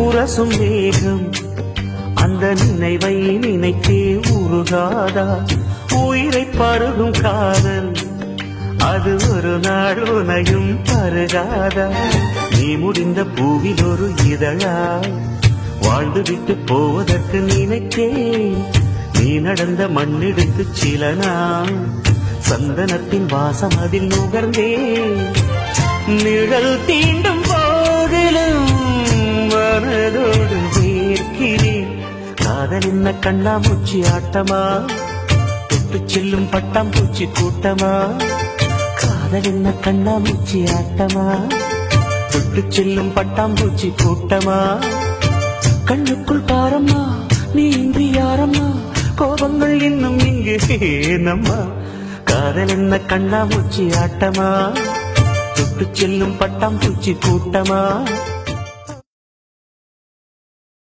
உரசும் மேகம் அந்த நினைவை நினைத்தே உருகாதா உயிரை பருகும் காதல் அது ஒரு நாள் உனையும் பருகாதா நீ முடிந்த பூவில் ஒரு இதழாய் வாழ்ந்துவிட்டு போவதற்கு நினைத்தேன் நீ நடந்த மண்ணெடுத்து சில நாள் சந்தனத்தின் வாசம் அதில் நுகர்ந்தேன் நிழல் தீண்டும் போதிலும் மனதோடு சேர்க்கிறேன் காதல் என்ன கண்ணாமூச்சி ஆட்டமா தொட்டு செல்லும் பட்டாம்பூச்சி கூட்டமா காதல் என்ன கண்ணாமூச்சி ஆட்டமா தொட்டு செல்லும் பட்டாம்பூச்சி கூட்டமா கண்ணுக்குள் பாரம்மா நீ இன்றி யாரம்மா கோபங்கள் இன்னும் இங்கு ஏனம்மா காதல் என்ன கண்ணாமூச்சி ஆட்டமா தொட்டு செல்லும் பட்டாம்பூச்சி கூட்டமா